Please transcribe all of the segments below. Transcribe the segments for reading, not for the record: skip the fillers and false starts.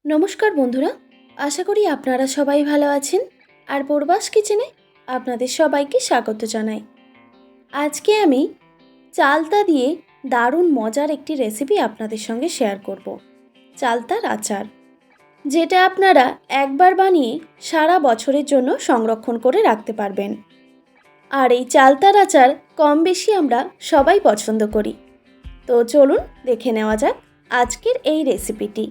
নমস্কার বন্ধুরা, আশা করি আপনারা সবাই ভালো আছেন। আর পূর্বাস কিচেনে আপনাদের সবাইকে স্বাগত জানাই। আজকে আমি চালতা দিয়ে দারুণ মজার একটি রেসিপি আপনাদের সঙ্গে শেয়ার করব, চালতার আচার, যেটা আপনারা একবার বানিয়ে সারা বছরের জন্য সংরক্ষণ করে রাখতে পারবেন। আর এই চালতার আচার কম বেশি আমরা সবাই পছন্দ করি। তো চলুন দেখে নেওয়া যাক আজকের এই রেসিপিটি।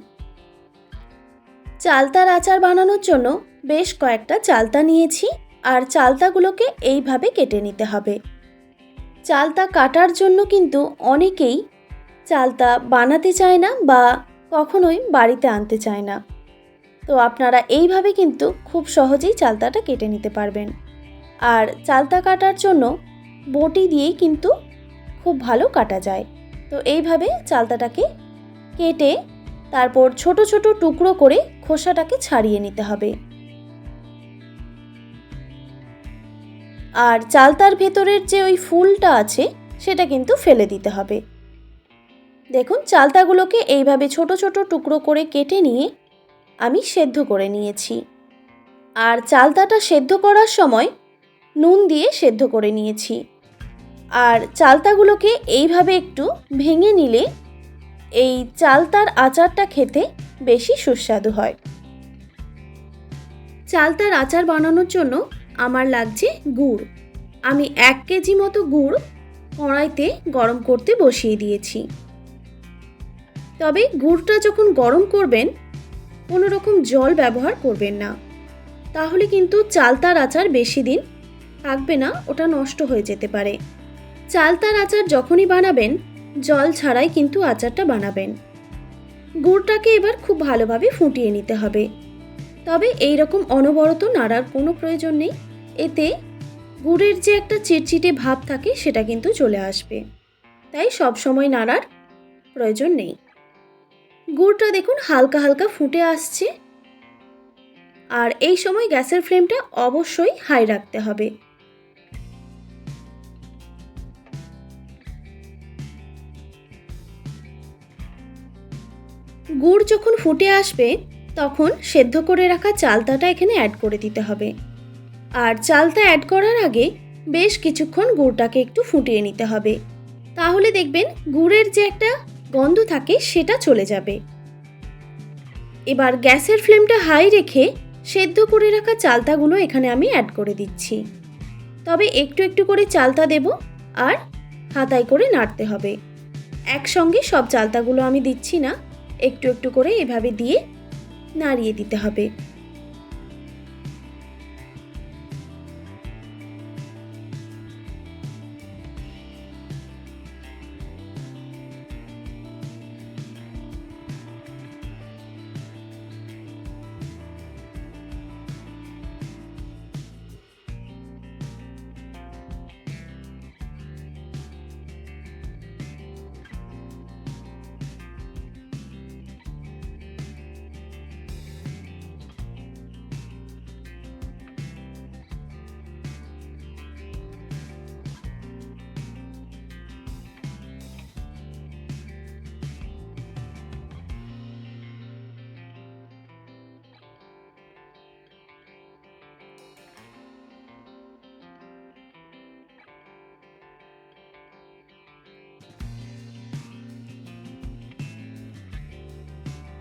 চালতার আচার বানানোর জন্য বেশ কয়েকটা চালতা নিয়েছি, আর চালতাগুলোকে এইভাবে কেটে নিতে হবে। চালতা কাটার জন্য কিন্তু অনেকেই চালতা বানাতে চায় না বা কখনোই বাড়িতে আনতে চায় না। তো আপনারা এইভাবে কিন্তু খুব সহজেই চালতাটা কেটে নিতে পারবেন। আর চালতা কাটার জন্য বটি দিয়েই কিন্তু খুব ভালো কাটা যায়। তো এইভাবে চালতাটাকে কেটে তারপর ছোট ছোট টুকরো করে খোসাটাকে ছাড়িয়ে নিতে হবে। আর চালতার ভেতরের যে ওই ফুলটা আছে সেটা কিন্তু ফেলে দিতে হবে। দেখুন, চালতাগুলোকে এইভাবে ছোট ছোট টুকরো করে কেটে নিয়ে আমি সেদ্ধ করে নিয়েছি। আর চালতাটা সেদ্ধ করার সময় নুন দিয়ে সেদ্ধ করে নিয়েছি। আর চালতাগুলোকে এইভাবে একটু ভেঙে নিলে এই চালতার আচারটা খেতে বেশি সুস্বাদু হয়। চালতার আচার বানানোর জন্য আমার লাগছে গুড়। আমি 1 কেজি মতো গুড় কড়াইতে গরম করতে বসিয়ে দিয়েছি। তবে গুড়টা যখন গরম করবেন কোনো রকম জল ব্যবহার করবেন না, তাহলে কিন্তু চালতার আচার বেশি দিন থাকবে না, ওটা নষ্ট হয়ে যেতে পারে। চালতার আচার যখনই বানাবেন জল ছাড়াই কিন্তু আচারটা বানাবেন। গুড়টাকে এবার খুব ভালোভাবে ফুটিয়ে নিতে হবে। তবে এই রকম অনবরত নাড়ার কোনো প্রয়োজন নেই, এতে গুড়ের যে একটা চিটচিটে ভাব থাকে সেটা কিন্তু চলে আসবে, তাই সব সময় নাড়ার প্রয়োজন নেই। গুড়টা দেখুন হালকা হালকা ফুটে আসছে, আর এই সময় গ্যাসের ফ্লেমটা অবশ্যই হাই রাখতে হবে। গুড় যখন ফুটে আসবে তখন সেদ্ধ করে রাখা চালতাটা এখানে অ্যাড করে দিতে হবে। আর চালতা অ্যাড করার আগে বেশ কিছুক্ষণ গুড়টাকে একটু ফুটিয়ে নিতে হবে, তাহলে দেখবেন গুড়ের যে একটা গন্ধ থাকে সেটা চলে যাবে। এবার গ্যাসের ফ্লেমটা হাই রেখে সেদ্ধ করে রাখা চালতাগুলো এখানে আমি অ্যাড করে দিচ্ছি। তবে একটু একটু করে চালতা দেব আর হাতায় করে নাড়তে হবে। একসঙ্গে সব চালতাগুলো আমি দিচ্ছি না, একটু একটু করে এভাবে দিয়ে নাড়িয়ে দিতে হবে।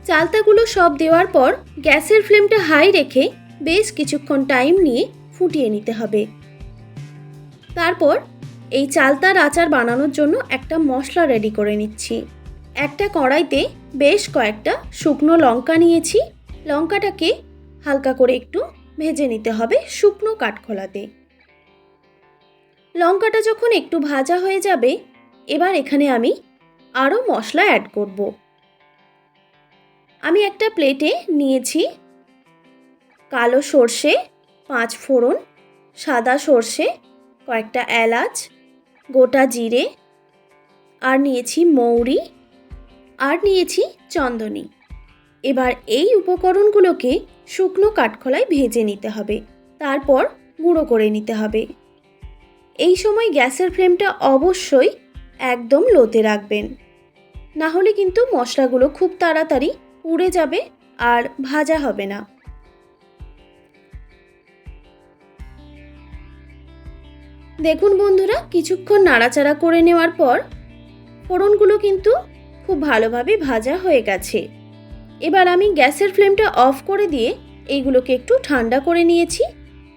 চালতাগুলো সব দেওয়ার পর গ্যাসের ফ্লেমটা হাই রেখে বেশ কিছুক্ষণ টাইম নিয়ে ফুটিয়ে নিতে হবে। তারপর এই চালতার আচার বানানোর জন্য একটা মশলা রেডি করে নিচ্ছি। একটা কড়াইতে বেশ কয়েকটা শুকনো লঙ্কা নিয়েছি। লঙ্কাটাকে হালকা করে একটু ভেজে নিতে হবে শুকনো কাঠখোলাতে। লঙ্কাটা যখন একটু ভাজা হয়ে যাবে এবার এখানে আমি আরও মশলা অ্যাড করব। আমি একটা প্লেটে নিয়েছি কালো সর্ষে, 5 ফোড়ন, সাদা সর্ষে, কয়েকটা এলাচ, গোটা জিরে, আর নিয়েছি মৌরি, আর নিয়েছি চন্দনী। এবার এই উপকরণগুলোকে শুকনো কাঠখোলায় ভেজে নিতে হবে, তারপর গুঁড়ো করে নিতে হবে। এই সময় গ্যাসের ফ্লেমটা অবশ্যই একদম লোতে রাখবেন, না হলে কিন্তু মশলাগুলো খুব তাড়াতাড়ি পুড়ে যাবে আর ভাজা হবে না। দেখুন বন্ধুরা, কিছুক্ষণ নাড়াচাড়া করে নেওয়ার পর ফোড়নগুলো কিন্তু খুব ভালোভাবে ভাজা হয়ে গেছে। এবার আমি গ্যাসের ফ্লেমটা অফ করে দিয়ে এইগুলোকে একটু ঠান্ডা করে নিয়েছি।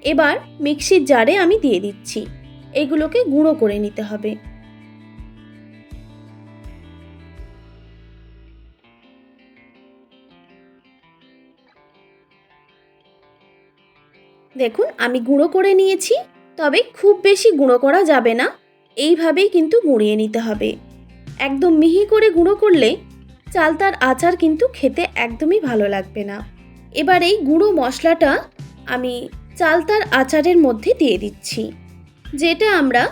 এবার মিক্সির জারে আমি দিয়ে দিচ্ছি। এইগুলোকে গুঁড়ো করে নিতে হবে। দেখুন আমি গুঁড়ো করে নিয়েছি, তবে খুব বেশি গুঁড়ো করা যাবে না, এইভাবেই কিন্তু গুঁড়িয়ে নিতে হবে। একদম মিহি করে গুঁড়ো করলে চালতার আচার কিন্তু খেতে একদমই ভালো লাগবে না। এবার এই গুঁড়ো মশলাটা আমি চালতার আচারের মধ্যে দিয়ে দিচ্ছি, যেটা আমরা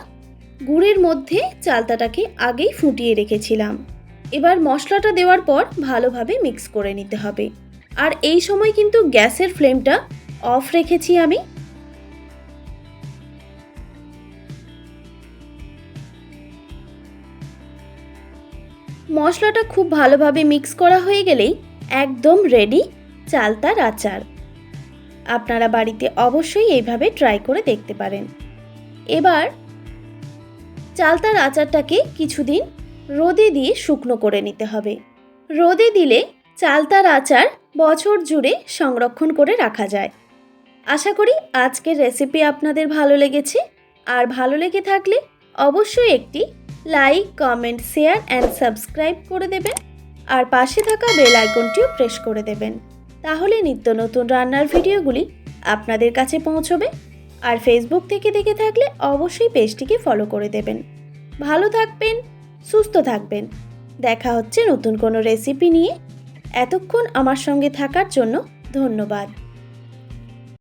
গুড়ের মধ্যে চালতাটাকে আগেই ফুটিয়ে রেখেছিলাম। এবার মশলাটা দেওয়ার পর ভালোভাবে মিক্স করে নিতে হবে। আর এই সময় কিন্তু গ্যাসের ফ্লেমটা অফ রেখেছি আমি। মশলাটা খুব ভালোভাবে মিক্স করা হয়ে গেলেই একদম রেডি চালতার আচার। আপনারা বাড়িতে অবশ্যই এইভাবে ট্রাই করে দেখতে পারেন। এবার চালতার আচারটাকে কিছুদিন রোদে দিয়ে শুকনো করে নিতে হবে। রোদে দিলে চালতার আচার বছর জুড়ে সংরক্ষণ করে রাখা যায়। আশা করি আজকের রেসিপি আপনাদের ভালো লেগেছে। আর ভালো লেগে থাকলে অবশ্যই একটি like, comment, share and subscribe করে দেবেন। আর পাশে থাকা বেল আইকনটিও প্রেস করে দেবেন। তাহলে নিত্য নতুন রান্নার ভিডিওগুলি আপনাদের কাছে পৌঁছবে। আর ফেসবুক থেকে দেখে থাকলে অবশ্যই পেজটিকে ফলো করে দেবেন। ভালো থাকবেন, সুস্থ থাকবেন। দেখা হচ্ছে নতুন কোনো রেসিপি নিয়ে। এতক্ষণ আমার সঙ্গে থাকার জন্য ধন্যবাদ।